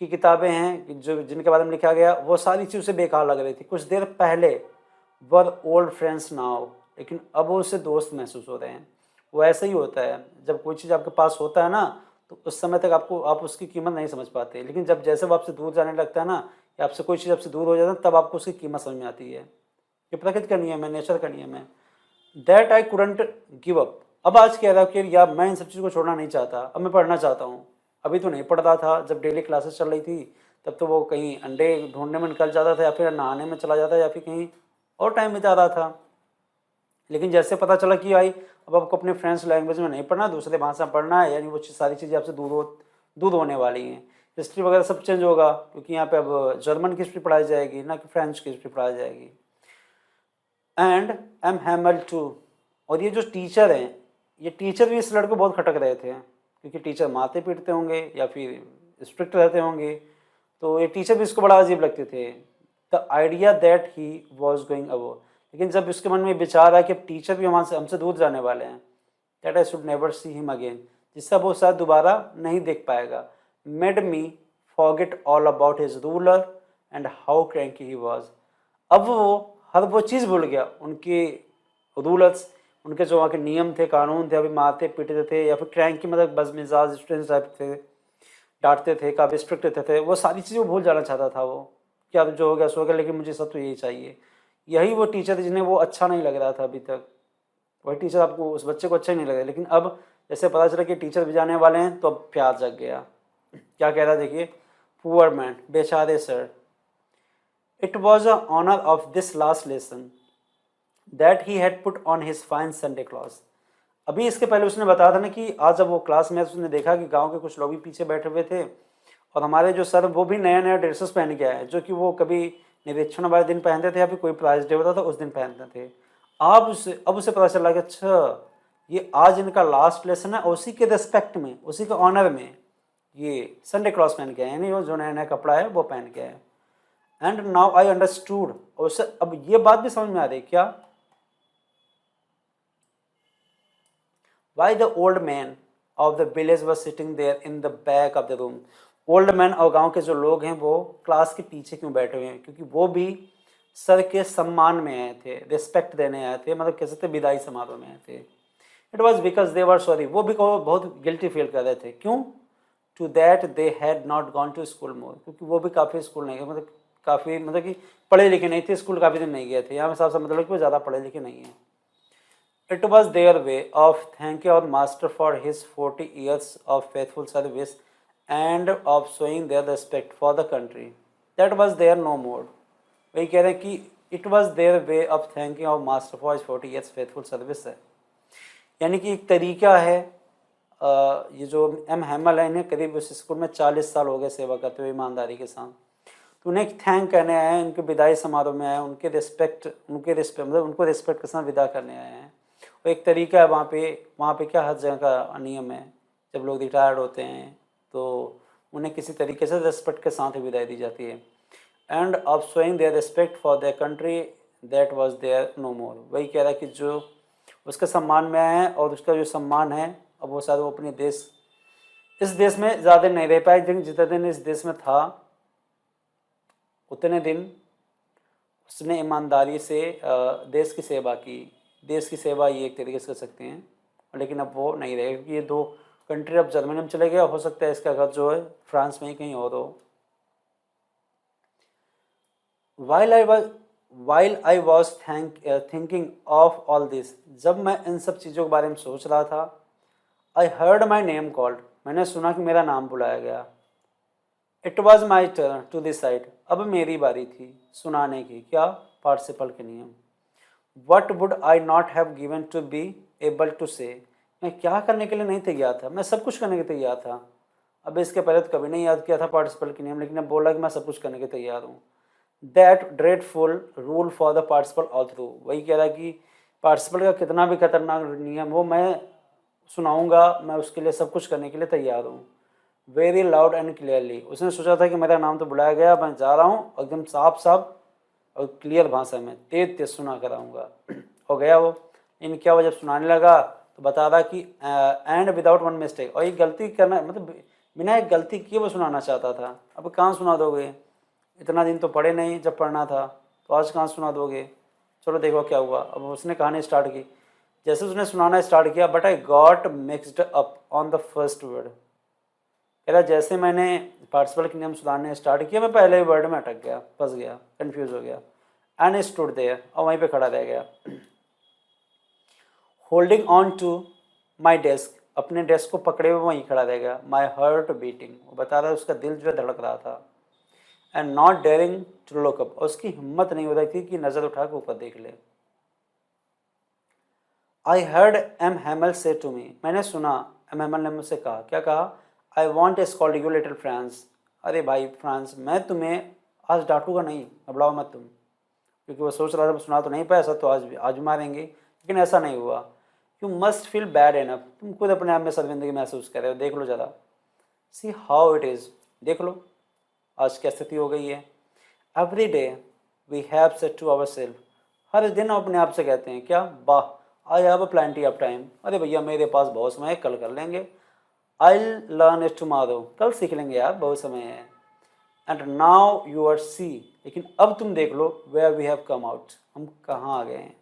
की किताबें हैं जो जिनके बारे में लिखा गया, वो सारी चीज़ उसे बेकार लग रही थी। कुछ देर पहले वर ओल्ड फ्रेंड्स नाउ, लेकिन अब वो उससे दोस्त महसूस हो रहे हैं। वो ऐसा ही होता है, जब कोई चीज़ आपके पास होता है ना तो उस समय तक आप उसकी कीमत नहीं समझ पाते, लेकिन जब जैसे वो आपसे दूर जाने लगता है ना, या आपसे कोई चीज़ आपसे दूर हो जाता है, तब आपको उसकी कीमत समझ में आती है। ये प्रकृति का नियम है, नेचर का नियम है। That I couldn't give up, अब आज कह रहा हूँ कि यार मैं इन सब चीज़ को छोड़ना नहीं चाहता, अब मैं पढ़ना चाहता हूँ। अभी तो नहीं पढ़ रहा था, जब डेली क्लासेस चल रही थी तब तो वो कहीं अंडे ढूंढने में निकल जाता था, या फिर नहाने में चला जाता, या फिर कहीं और टाइम बिता रहा था। लेकिन जैसे पता चला कि भाई अब आपको अपने फ्रेंड्स लैंग्वेज में नहीं पढ़ना, दूसरे भाषा में पढ़ना है, यानी वो सारी चीज़ें आपसे दूर होने वाली हैं। हिस्ट्री वगैरह सब चेंज होगा, क्योंकि यहाँ पे अब जर्मन की हिस्ट्री पढ़ाई जाएगी, ना कि फ्रेंच की हिस्ट्री पढ़ाई जाएगी। एंड एम हैमल टू, और ये जो टीचर हैं, ये टीचर भी इस लड़के को बहुत खटक रहे थे, क्योंकि टीचर मारते पीटते होंगे या फिर स्ट्रिक्ट रहते होंगे, तो ये टीचर भी इसको बड़ा अजीब लगते थे। The idea that he was going अबो, लेकिन जब उसके मन में विचार आया कि अब टीचर भी हमसे दूर जाने वाले हैं, that I should never see him again, जिससे वो शायद दोबारा नहीं देख पाएगा। Made me forget all about his ruler and how cranky he was, अब वो हर वो चीज़ भूल गया, उनके रूलर्स, उनके जो वहाँ के नियम थे, कानून थे, अभी मारते पीटते थे, या फिर क्रैंकी मतलब बदमिजाज स्टूडेंट्स टाइप थे, डांटते थे, काफ़ी स्ट्रिक्ट रहते थे, वो सारी चीज़ें वो भूल जाना चाहता था वो, कि अब जो हो गया सो हो गया, लेकिन मुझे सब तो यही चाहिए। यही वो टीचर जिन्हें वो अच्छा नहीं लग रहा था अभी तक, वही टीचर आपको उस बच्चे को अच्छा ही नहीं लगा, लेकिन अब जैसे पता चला कि टीचर भी जाने वाले हैं तो अब प्यार जग गया। क्या कह रहा है देखिए, पुअर मैन, बेचारे sir, It was an honor of this last lesson that he had put on his fine Sunday clothes. अभी इसके पहले उसने बताया था ना कि आज जब वो क्लास में उसने देखा कि गांव के कुछ लोग भी पीछे बैठे हुए थे और हमारे जो सर वो भी नया नया ड्रेसेस पहन के आए, जो कि वो कभी निरीक्षण वाले दिन पहनते थे या फिर कोई प्राइज डे होता था उस दिन पहनते थे। अब उसे पता चला कि अच्छा ये आज इनका लास्ट लेसन है, उसी के रिस्पेक्ट में, उसी के ऑनर में ये संडे क्लॉथ पहन के आए, यानी वो जो नया नया कपड़ा है वो पहन के आए। एंड नाउ आई अंडरस्टूड, और उससे अब ये बात भी समझ में आ रही क्या, why the old man of the village was sitting there in the back of the room। Old man और गांव के जो लोग हैं वो क्लास के पीछे क्यों बैठे हुए हैं, क्योंकि वो भी सर के सम्मान में आए थे, रिस्पेक्ट देने आए थे, मतलब कह सकते विदाई समारोह में आए थे। It was because they were sorry, वो भी बहुत गिल्टी फील कर रहे थे। क्यों? To that they had not gone to school more, क्योंकि वो भी काफ़ी स्कूल नहीं गए, मतलब काफ़ी मतलब कि पढ़े लिखे नहीं थे, स्कूल काफ़ी दिन नहीं गए थे। यहाँ में साफ साफ मतलब कि वो ज़्यादा पढ़े लिखे नहीं हैं। It was their way of thanking our master for his 40 years of faithful service and of showing their respect for the country. That was there no more। वही कह रहे हैं कि it was their way of thanking our master for his 40 years faithful service है, यानी कि एक तरीका है। ये जो एम हैमल है, इन्हें करीब उस स्कूल में 40 साल हो गए सेवा करते हुए ईमानदारी के साथ। तो उन्हें थैंक करने आए हैं, उनके विदाई समारोह में आए, उनके रिस्पेक्ट मतलब उनको रिस्पेक्ट के साथ विदा करने आए हैं। और एक तरीका है वहाँ पे क्या हर जगह का नियम है, जब लोग रिटायर्ड होते हैं तो उन्हें किसी तरीके से रिस्पेक्ट के साथ ही विदाई दी जाती है। And of showing their respect for their country that was there no more. वही कह रहा है कि जो उसके सम्मान में है और उसका जो सम्मान है अब वो शायद वो अपने देश, इस देश में ज़्यादा नहीं रह पाए, लेकिन जितने दिन इस देश में था उतने दिन उसने ईमानदारी से देश की सेवा की। देश की सेवा ये एक तरीके से कर सकते हैं, लेकिन अब वो नहीं रहेगा क्योंकि ये दो कंट्री अब जर्मनी में चले गया, हो सकता है इसका घर जो है फ्रांस में ही कहीं और हो। While I was thinking of all this, जब मैं इन सब चीज़ों के बारे में सोच रहा था, I heard my name called, मैंने सुना कि मेरा नाम बुलाया गया। It was my turn to decide, अब मेरी बारी थी सुनाने की। क्या? पार्टिसिपल के नियम। What would I not have given to be able to say, मैं क्या करने के लिए नहीं तैयार था, मैं सब कुछ करने के तैयार था। अब इसके पहले तो कभी नहीं याद किया था पार्टिसिपल के नियम, लेकिन अब बोला कि मैं सब कुछ करने के तैयार हूँ। That dreadful rule for the participle all through, वही कह रहा है कि पार्टिसिपल का कितना भी खतरनाक नियम हो मैं सुनाऊंगा, मैं उसके लिए सब कुछ करने के लिए तैयार हूँ। वेरी लाउड एंड क्लियरली, उसने सोचा था कि मेरा नाम तो बुलाया गया, मैं जा रहा हूँ, एकदम साफ साफ और क्लियर भाषा में तेज तेज सुना कराऊंगा। हो गया वो। इन क्या, वो जब सुनाने लगा तो बता रहा कि एंड विदाउट वन मिस्टेक, और ये गलती करना मतलब बिना एक गलती किए वो सुनाना चाहता था। अब कहाँ सुना दोगे, इतना दिन तो पढ़े नहीं, जब पढ़ना था तो आज कहाँ सुना दोगे। चलो देखो क्या हुआ। अब उसने कहानी स्टार्ट की, जैसे उसने सुनाना स्टार्ट किया, but I got mixed up on the first word. कह रहा जैसे मैंने पार्टिसिपल के नियम सुधारने स्टार्ट किया, मैं पहले ही वर्ड में अटक गया, फंस गया, कंफ्यूज हो गया। एंड स्टूड देयर, और वहीं पे खड़ा रह गया। Holding on to my desk, अपने डेस्क को पकड़े हुए वहीं खड़ा रह गया। माई हार्ट बीटिंग, वो बता रहा है उसका दिल जो है धड़क रहा था। And not daring to look up, और उसकी हिम्मत नहीं हो रही थी कि नज़र उठा के ऊपर देख ले। आई हर्ड एम हैमल से टू मी, मैंने सुना एम हैमल ने मुझसे कहा। क्या कहा? I want A scold you little France, अरे भाई फ्रांस, मैं तुम्हें आज डांटूंगा नहीं, घबराओ मत तुम। क्योंकि वो सोच रहा था सुना तो नहीं पाया ऐसा, तो आज मारेंगे, लेकिन ऐसा नहीं हुआ। You must feel bad enough, तुम खुद अपने आप में शर्मिंदगी महसूस कर रहे हो, देख लो ज़रा। सी हाउ इट इज़, देख लो आज क्या स्थिति हो गई है। Every day we have said to our self, हर दिन हम अपने आप से कहते हैं क्या, वाह I have a plenty of time, अरे भैया मेरे पास बहुत समय है, कल कर लेंगे। आई लर्न इट टुमारो, कल सीख लेंगे यार, बहुत समय है। And now you are see, लेकिन अब तुम देख लो, where we have come out, हम कहाँ आ गए हैं।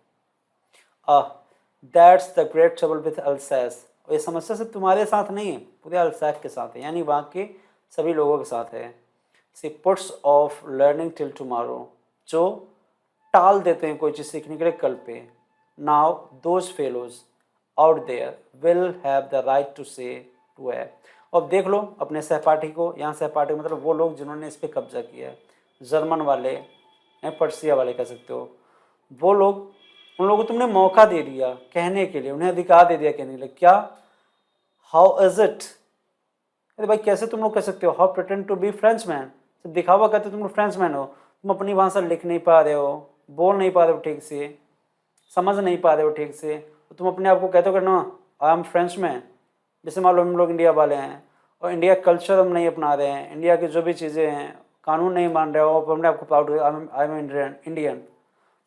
That's the great trouble with Alsace, और ये समस्या सिर्फ तुम्हारे साथ नहीं है, पूरे अल्सैस के साथ है, यानी वहाँ के सभी लोगों के साथ है। She puts off learning till tomorrow, जो टाल देते हैं कोई चीज़ सीखने के लिए कल पे। Now those fellows out there will have the right to say to है, और देख लो अपने सहपाठी को, यहाँ सहपाठी मतलब वो लोग जिन्होंने इस पर कब्जा किया है, जर्मन वाले, या पर्सिया वाले कह सकते हो, वो लोग, उन लोगों को तुमने मौका दे दिया कहने के लिए, उन्हें अधिकार दे दिया कहने के लिए, क्या, हाउ इज इट, अरे भाई कैसे तुम लोग कह सकते हो, how pretend to be Frenchman, दिखावा करते तुम लोग फ्रेंच मैन हो, तुम अपनी भाषा लिख नहीं पा रहे हो, बोल नहीं पा रहे हो ठीक से, समझ नहीं पा रहे हो ठीक से, तो तुम अपने आप को कहते हो कि no I am Frenchman. जैसे मान लो हम लोग इंडिया वाले हैं और इंडिया कल्चर हम नहीं अपना रहे हैं, इंडिया की जो भी चीज़ें हैं, कानून नहीं मान रहे हो, अपने आपको प्राउड आई एम इंडियन,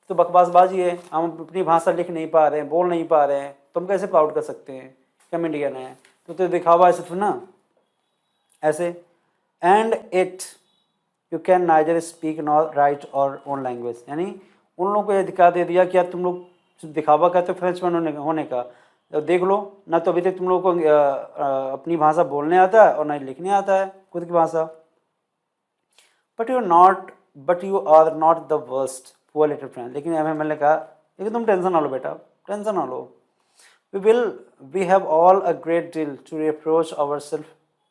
तो बकवासबाजी है, हम अपनी भाषा लिख नहीं पा रहे हैं, बोल नहीं पा रहे हैं, तो हम कैसे प्राउड कर सकते हैं कि हम इंडियन हैं, तो दिखावा है सिर्फ ना ऐसे। And it you can neither speak nor right और ओन लैंग्वेज, यानी उन लोगों को ये अधिकार दे दिया कि यार तुम लोग दिखावा करते हो फ्रेंच मैन होने का, तो देख लो ना, तो अभी तक तुम लोगों को अपनी भाषा बोलने आता है और ना लिखने आता है खुद की भाषा। But you are not the worst poor little French, लेकिन मैंने कहा लेकिन तुम टेंशन ना लो बेटा, टेंशन ना लो, we have all a great deal to reproach our self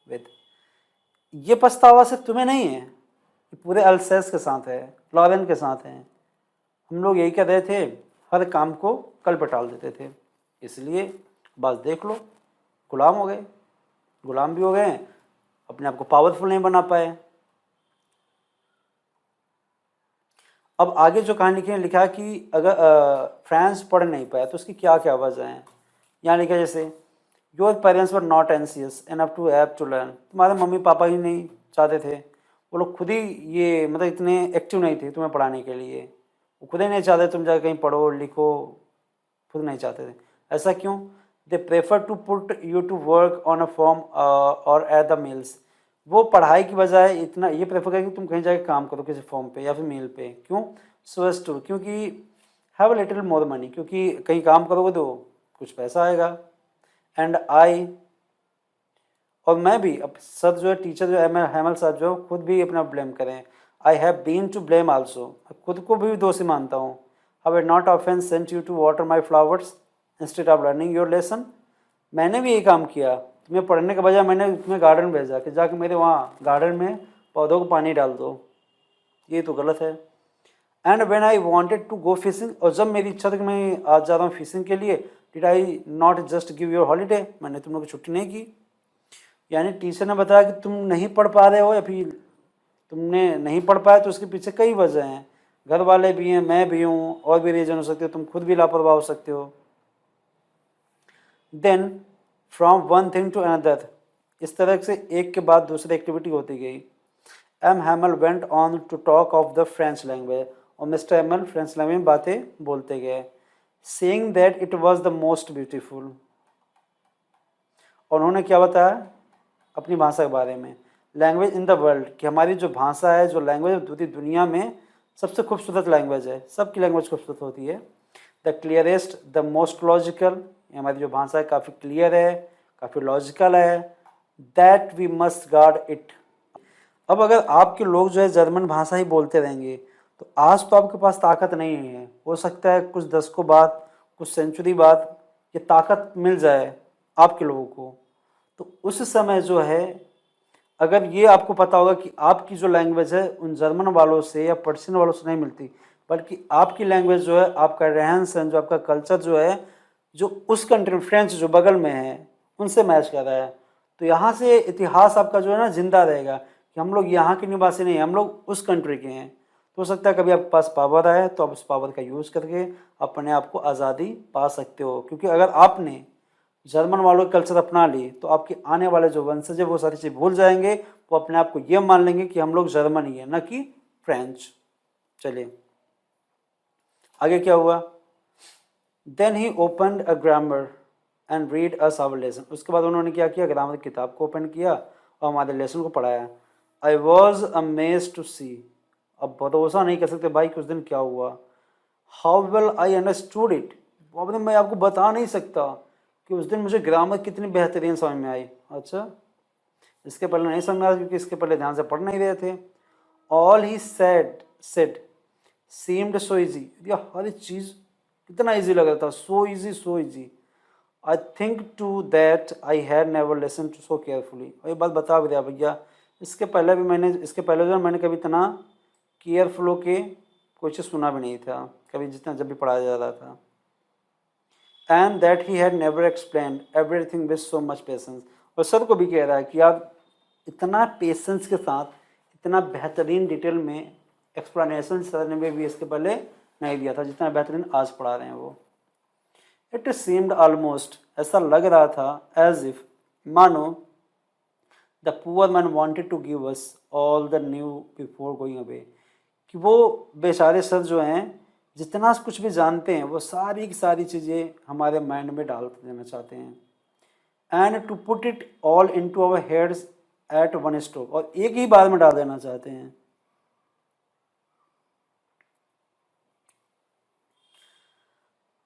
with, ये पछतावा सिर्फ तुम्हें नहीं है, पूरे अल्सेस के साथ है, लॉरेन के साथ है, हम लोग यही कर रहे थे, हर काम को कल पे टाल देते थे, इसलिए बस देख लो गुलाम हो गए, गुलाम भी हो गए, अपने आप को पावरफुल नहीं बना पाए। अब आगे जो कहानी लिखा है कि अगर फ्रांस पढ़ नहीं पाया तो उसकी क्या क्या वजह है, यहाँ लिखा जैसे your parents were not anxious enough to have to learn, तुम्हारे मम्मी पापा ही नहीं चाहते थे, वो लोग खुद ही ये मतलब इतने एक्टिव नहीं थे तुम्हें पढ़ाने के लिए, वो खुद ही नहीं चाहते तुम जाकर कहीं पढ़ो लिखो, खुद नहीं चाहते थे, ऐसा क्यों, they prefer to put you to work on a form और एट द मिल्स, वो पढ़ाई की बजाय इतना ये प्रेफर करें कि तुम कहीं जाके काम करो किसी फॉर्म पे या फिर मिल पे, क्यों, सो एज टू, क्योंकि have a little more money, क्योंकि कहीं काम करोगे तो कुछ पैसा आएगा, एंड आई, और मैं भी, अब सर जो है टीचर जो है हेमल सर जो खुद भी अपना ब्लेम करें, I have been to blame also, खुद को भी दोषी मानता हूँ, have not often sent you to water my flowers instead of learning your lesson, मैंने भी यही काम किया, तुम्हें पढ़ने के बजाय मैंने तुम्हें गार्डन भेजा कि जाके मेरे वहाँ गार्डन में पौधों को पानी डाल दो, ये तो गलत है। And when I wanted to go fishing, और जब मेरी इच्छा थी कि मैं आज जा रहा हूँ फिशिंग के लिए, did I not just give your holiday, मैंने तुम लोग की छुट्टी नहीं की, यानी टीचर ने बताया कि तुम नहीं पढ़ पा रहे हो या फिर तुमने नहीं पढ़ पाया तो उसके पीछे कई वजह हैं, घर वाले भी हैं, मैं भी हूँ, और भी रीजन हो सकते हो, तुम खुद भी लापरवाह हो सकते हो। Then from one thing to another, इस तरह से एक के बाद दूसरी एक्टिविटी होती गई। M Hamel went on to talk of the French language, और मिस्टर हैमल फ्रेंच लैंग्वेज में बातें बोलते गए, saying that it was the most beautiful, और उन्होंने क्या बताया अपनी भाषा के बारे में, लैंग्वेज इन द वर्ल्ड, कि हमारी जो भाषा है, जो लैंग्वेज पूरी दुनिया में सबसे खूबसूरत लैंग्वेज है, सबकी लैंग्वेज खूबसूरत होती है, the clearest the most logical, हमारी जो भाषा है काफ़ी क्लियर है, काफ़ी लॉजिकल है, that we must guard it. अब अगर आपके लोग जो है जर्मन भाषा ही बोलते रहेंगे तो आज तो आपके पास ताकत नहीं है, हो सकता है कुछ दशकों बाद, कुछ सेंचुरी बाद ये ताकत मिल जाए आपके लोगों को, तो उस समय जो है अगर ये आपको पता होगा कि आपकी जो लैंग्वेज है उन जर्मन वालों से या पर्शियन वालों से नहीं मिलती, बल्कि आपकी लैंग्वेज जो है, आपका रहन सहन जो, आपका कल्चर जो है, जो उस कंट्री फ्रेंच जो बगल में है उनसे मैच कर रहा है, तो यहाँ से इतिहास आपका जो है ना जिंदा रहेगा कि हम लोग यहाँ के निवासी नहीं, हम लोग उस कंट्री के हैं। तो हो सकता है कभी आपके पास पावर आए तो आप उस पावर का यूज़ करके अपने आप को आज़ादी पा सकते हो, क्योंकि अगर आपने जर्मन वालों की कल्चर अपना ली तो आपके आने वाले जो वंशज है वो सारी चीज़ भूल जाएंगे, वो अपने आप को ये मान लेंगे कि हम लोग जर्मन ही है न कि फ्रेंच। चलिए आगे क्या हुआ, then he opened a grammar and read us our lesson, उसके बाद उन्होंने क्या किया, ग्रामर की किताब को ओपन किया और हमारे लेसन को पढ़ाया। आई वॉज अमेज्ड टू सी, अब भरोसा नहीं कर सकते भाई कि उस दिन क्या हुआ, how well I understood it, मैं आपको बता नहीं सकता कि उस दिन मुझे ग्रामर कितनी बेहतरीन समझ में आई। अच्छा, इसके पहले नहीं समझ में आया क्योंकि इसके पहले ध्यान से पढ़ नहीं रहे थे। All he said seemed so easy, हर चीज़ कितना ईजी लग रहा था, so easy so easy. I think too that I had never listen to so carefully, और ये बात बता भी दिया भैया, इसके पहले जो मैंने कभी इतना केयरफुल होके कोई चीज़ सुना भी नहीं था कभी, जितना जब भी पढ़ाया जा रहा था। And that he had never explain everything with so much patience, और सर को भी कह रहा है कि आप इतना पेशेंस के साथ इतना बेहतरीन डिटेल में एक्सप्लेनेशन सर ने भी इसके पहले नहीं दिया था जितना बेहतरीन आज पढ़ा रहे हैं वो। इट सीम्ड ऑलमोस्ट, ऐसा लग रहा था, एज इफ, मानो the poor man wanted to give us all the new before going away, कि वो बेचारे सर जो हैं जितना कुछ भी जानते हैं वो सारी की सारी चीज़ें हमारे माइंड में डाल देना चाहते हैं। And to put it all into our heads at one stroke, और एक ही बार में डाल देना चाहते हैं।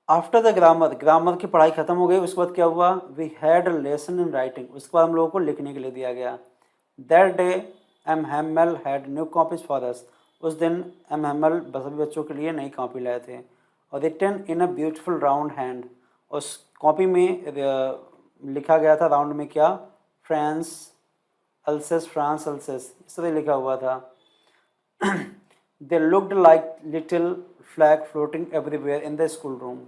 आफ्टर द ग्रामर, ग्रामर की पढ़ाई खत्म हो गई, उसके बाद क्या हुआ, we had a lesson in writing, उसके बाद हम लोगों को लिखने के लिए दिया गया। That day M Hamel had new copies for us, उस दिन एम हैमल सभी बच्चों के लिए नई कॉपी लाए थे। और written in a beautiful round hand, उस कॉपी में लिखा गया था राउंड में क्या, फ्रांस अल्सेस, फ्रांस अल्सेस, इस तरह लिखा हुआ था। They looked like little flag floating everywhere in the school room,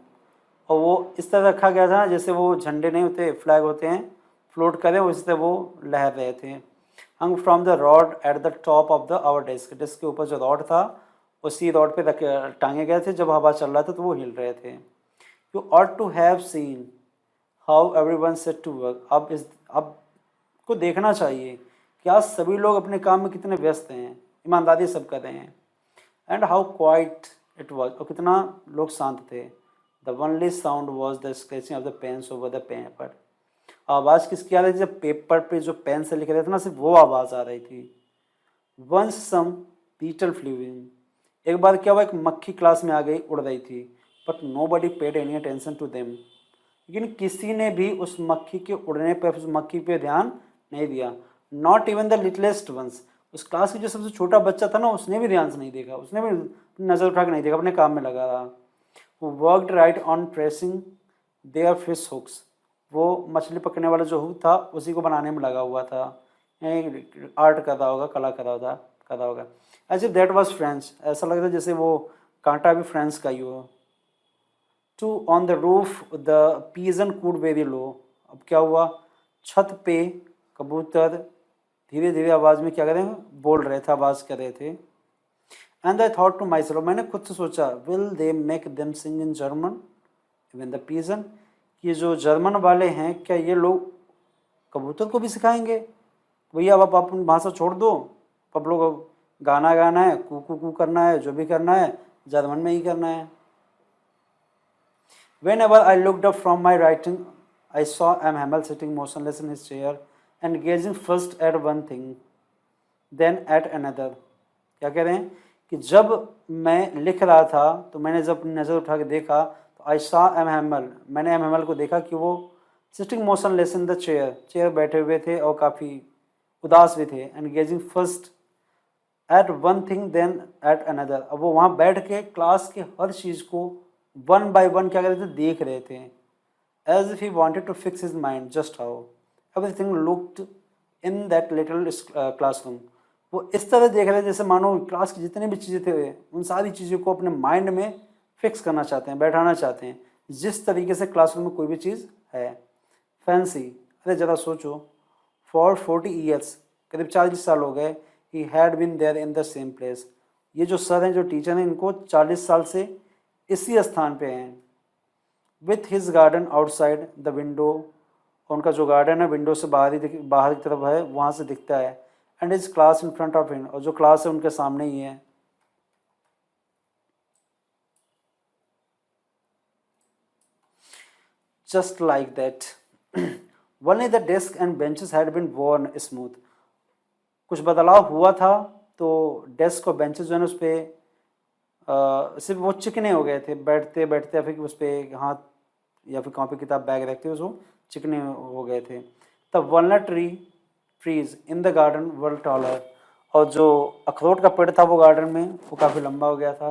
और वो इस तरह रखा गया था जैसे वो झंडे नहीं होते, फ्लैग होते हैं, फ्लोट करें, उस तरह वो लहर रहे थे। Hung from the rod at the top of the our desk, desk के ऊपर जो रॉड था उसी रॉड पे टांगे गए थे, जब हवा चल रहा था तो वो हिल रहे थे। You ought to have seen how everyone set to work, अब को देखना चाहिए कि आज सभी लोग अपने काम में कितने व्यस्त हैं, ईमानदारी सब कर रहे हैं। And how quiet it was, और कितना लोग शांत थे। The only sound was the scratching of the pens over the paper, आवाज़ किसकी आ रही थी, जब पेपर पे जो पेन से लिख रहे थे ना, सिर्फ वो आवाज़ आ रही थी। वंस सम बीटल फ्लू इन, एक बार क्या हुआ, एक मक्खी क्लास में आ गई, उड़ रही थी, but nobody paid any attention to them, लेकिन किसी ने भी उस मक्खी के उड़ने पर, उस मक्खी पे ध्यान नहीं दिया। Not even the littlest ones, उस क्लास की जो सबसे छोटा बच्चा था ना, उसने भी ध्यान से नहीं देखा, उसने भी नज़र उठा के नहीं देखा, अपने काम में लगा रहा। वो worked right on tracing their fish hooks, वो मछली पकड़ने वाला जो हुक था उसी को बनाने में लगा हुआ था, आर्ट कर रहा होगा, कला कर रहा होगा। As if that was French, ऐसा लग रहा है जैसे वो कांटा भी फ्रेंच का ही हो। To on the roof the pigeon cooed very low, अब क्या हुआ, छत पे कबूतर धीरे धीरे आवाज़ में क्या करें, बोल रहे थे, आवाज़ कर रहे थे। And I thought to myself, मैंने खुद से सोचा, will they make them sing in German even the pigeon, ये जो जर्मन वाले हैं क्या ये लोग कबूतर को भी सिखाएंगे, भैया अब आप भाषा छोड़ दो, अब लोग गाना गाना है, कू कू कू करना है, जो भी करना है जर्मन में ही करना है। Whenever I looked up from my writing, I saw M. Hamel sitting motionless in his chair and gazing first at one thing, then at another. क्या कह रहे हैं कि जब मैं लिख रहा था तो मैंने जब नज़र उठा के देखा तो I saw M. Hamel, मैंने M. Hamel को देखा कि वो sitting motionless in the chair, chair बैठे हुए थे और काफ़ी उदास भी थे, and gazing first at one thing then at another, अब वो वहाँ बैठ के क्लास के हर चीज़ को वन बाय वन क्या कर रहे थे, देख रहे थे। As if he wanted to fix his mind just how everything looked in that little classroom, वो इस तरह देख रहे थे जैसे मानो क्लास की जितनी भी चीज़ें थे उन सारी चीज़ों को अपने माइंड में फिक्स करना चाहते हैं, बैठाना चाहते हैं, जिस तरीके से क्लासरूम में कोई भी चीज़ है। फैंसी, अरे ज़रा सोचो, फॉर 40 ईयर्स, करीब 40 साल हो गए, he had been there in the same place, ये जो सर हैं, जो टीचर हैं, इनको 40 साल से इसी स्थान पे हैं। With his garden outside the window, उनका जो गार्डन है विंडो से बाहर की तरफ है, वहाँ से दिखता है। And his class in front of him, और जो क्लास है उनके सामने ही है। Just like that only the desk and benches had been worn smooth, कुछ बदलाव हुआ था, तो डेस्क और बेंचेस जो है उस पर सिर्फ वो चिकने हो गए थे, बैठते बैठते या फिर उस पर हाथ या फिर कॉपी किताब बैग रखते हुए वो चिकने हो गए थे। The walnut trees in the garden were taller, और जो अखरोट का पेड़ था वो गार्डन में वो काफ़ी लंबा हो गया था।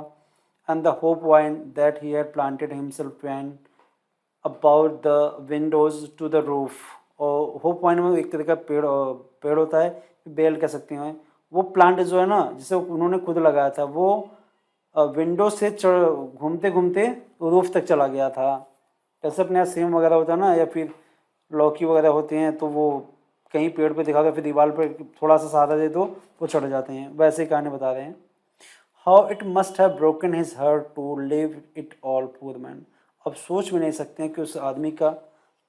And the hop vine that he had planted himself pen about the windows to the roof, और होप वाइन में एक तरह का पेड़ होता है, बेल कह सकते हैं, वो प्लांट जो है ना जिसे उन्होंने खुद लगाया था, वो विंडो से घूमते घूमते रूफ तक चला गया था। जैसे अपने यहाँ सेम वगैरह होता है ना, या फिर लौकी वगैरह होते हैं तो वो कहीं पेड़ पे दिखा दो, फिर दीवार पे थोड़ा सा सहारा दे दो, वो चढ़ जाते हैं। वैसे ही कहानी बता रहे हैं। How it must have broken his heart to leave it all, poor man. अब सोच भी नहीं सकते हैं कि उस आदमी का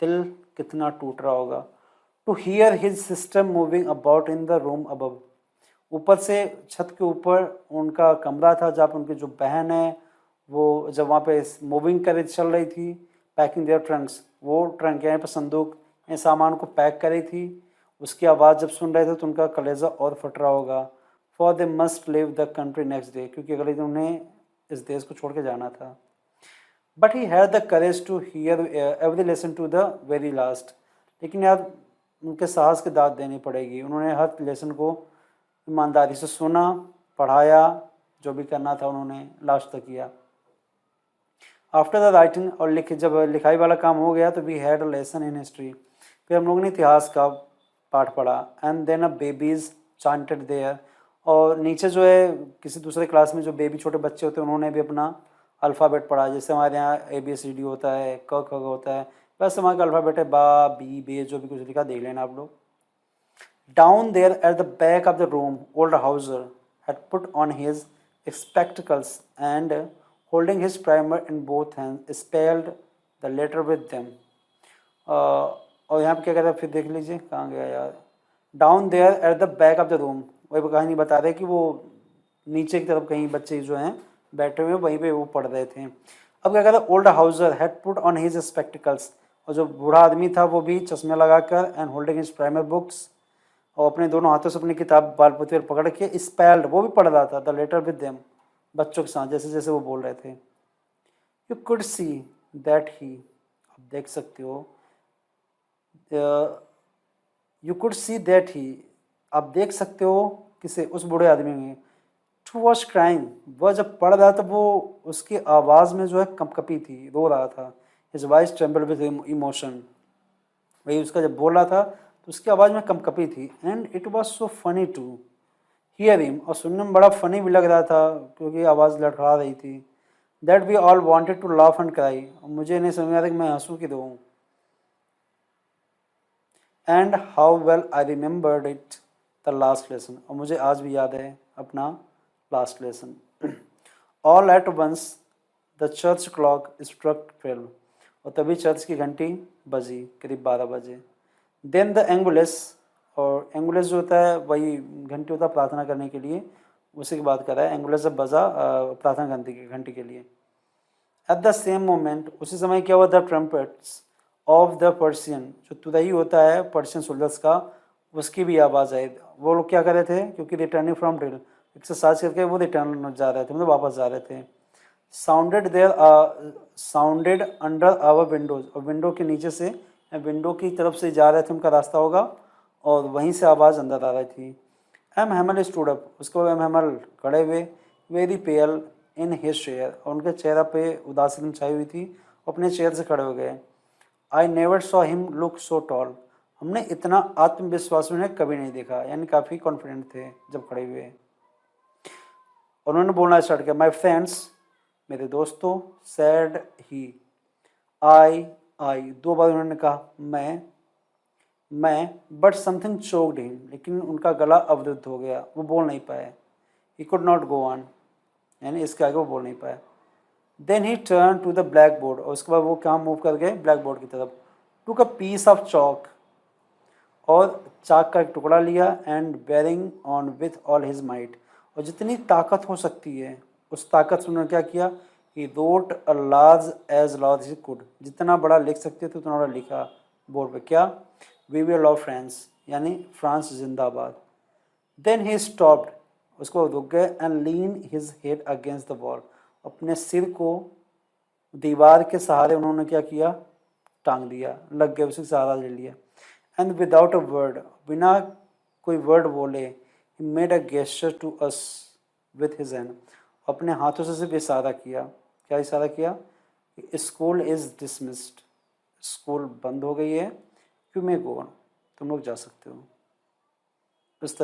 दिल कितना टूट रहा होगा। To hear his system moving about in the room above. ऊपर से छत के ऊपर उनका कमरा था जहाँ पर उनकी जो बहन है वो जब वहाँ पे मूविंग कर चल रही थी, पैकिंग देयर ट्रंक्स, वो ट्रंक यहाँ पर संदूक या सामान को पैक कर रही थी। उसकी आवाज़ जब सुन रहे थे तो उनका कलेजा और फट रहा होगा। For they must live the country next day, क्योंकि अगले दिन उन्हें इस देश को छोड़ के जाना था। But he had the courage to hear every lesson to the very last. लेकिन यार उनके साहस की दाद देनी पड़ेगी, उन्होंने हर लेसन को ईमानदारी से सुना, पढ़ाया, जो भी करना था उन्होंने लास्ट तक किया। आफ्टर द राइटिंग, और जब लिखाई वाला काम हो गया तो we had a lesson in history, फिर हम लोगों ने इतिहास का पाठ पढ़ा। And then a babies chanted there, और नीचे जो है किसी दूसरे क्लास में जो बेबी छोटे बच्चे होते हैं उन्होंने भी अपना अल्फ़ाबेट पढ़ा। जैसे हमारे यहाँ ABCD होता है, क ख होता है, वैसे हमारे का अल्फ़ाबेट है बा बी बे, जो भी कुछ लिखा देख लेना आप लोग। Down there at the back of the room, old Hauser had put on his spectacles and, holding his primer in both hands, spelled the letter with them. और यहाँ पे क्या कहता है, फिर देख लीजिए कहाँ गया यार। Down there at the back of the room, वही कहानी बता रहे कि वो नीचे की तरफ कहीं बच्चे जो हैं बैठे हुए वहीं पे वो पढ़ रहे थे। अब क्या कहता है, old Hauser had put on his spectacles, और जो बूढ़ा आदमी था वो भी चश्मे लगाकर, and holding his primer books, और अपने दोनों हाथों से अपनी किताब बाल पोते पकड़ के, स्पेल्ड, वो भी पढ़ रहा था, द लेटर विद देम, बच्चों के साथ जैसे जैसे वो बोल रहे थे। You could see that he, आप देख सकते हो, you could see that he, आप देख सकते हो किसे, उस बूढ़े आदमी में। टू वॉज क्राइंग, वह जब पढ़ रहा था वो उसकी आवाज़ में जो है कंपकपी थी, रो रहा था। His voice trembled with emotion, वही उसका जब बोल रहा था तो उसकी आवाज़ में कंपकपी थी। And it was so funny to hear him, और सुनने में बड़ा फनी भी लग रहा था क्योंकि आवाज़ लड़खड़ा रही थी। That we all wanted to laugh and cry, मुझे नहीं समझ आ रहा कि मैं हंसूँ कि रोऊँ। And how well I remembered it the last lesson, और मुझे आज भी याद है अपना last lesson. All at once the church clock struck 12, और तभी चर्च की घंटी बजी, करीब 12 बजे। देन द एंगुलस, और एंगुलस जो होता है वही घंटी होता है प्रार्थना करने के लिए, उसी की बात कर रहा है। एंगुलस जब बजा प्रार्थना घंटी के लिए। एट द सेम मोमेंट, उसी समय क्या हुआ, the trumpets of the Persian, जो तुरही होता है पर्शियन सोल्जर्स का, उसकी भी आवाज़ आई। वो लोग क्या कर रहे थे, क्योंकि रिटर्निंग फ्रॉम ड्रिल, एक्सरसाइज करके वो रिटर्न जा रहे थे, मतलब वापस जा रहे थे। Sounded there, sounded under our windows, और विंडो के नीचे से, विंडो की तरफ से जा रहे थे, उनका रास्ता होगा, और वहीं से आवाज़ अंदर आ रही थी। एम हैमल स्टूड अप, उसके बाद एम हैमल खड़े हुए, वेरी पेयल इन हिज चेयर, और उनके चेहरा पे उदासी छाई हुई थी, अपने चेयर से खड़े हो गए। I never saw him look so tall, हमने इतना आत्मविश्वास उन्हें कभी नहीं देखा, यानी काफ़ी कॉन्फिडेंट थे जब खड़े हुए। उन्होंने बोलना स्टार्ट किया, माई फ्रेंड्स, मेरे दोस्तों, सैड ही, आई, 2 बार उन्होंने कहा मैं, बट समथिंग चोक्ड हिम, लेकिन उनका गला अवरुद्ध हो गया, वो बोल नहीं पाए। He could not go on, यानी इसके आगे वो बोल नहीं पाए। Then he turn to the blackboard, और उसके बाद वो कहाँ मूव कर गए, ब्लैक बोर्ड की तरफ। Took a piece of chalk, और चाक का एक टुकड़ा लिया, and bearing on with all his might, और जितनी ताकत हो सकती है उस ताकत से उन्होंने क्या किया, he wrote a large he could, जितना बड़ा लिख सकते थे उतना बड़ा लिखा बोर्ड पे। क्या, वी विल लव फ्रांस, यानी फ्रांस जिंदाबाद। देन ही स्टॉप्ड, उसको रुक गए, and lean his head against the wall, अपने सिर को दीवार के सहारे उन्होंने क्या किया, टांग दिया, लग गए, उसी सहारा ले लिया। एंड विदाउट अ वर्ड, बिना कोई वर्ड बोले, he made a gesture to us with his hand, अपने हाथों से सिर्फ इशारा किया। क्या इशारा किया, स्कूल इज डिसमिस्ड, स्कूल बंद हो गई है, यू मे गो ऑन, तुम लोग जा सकते हो। इस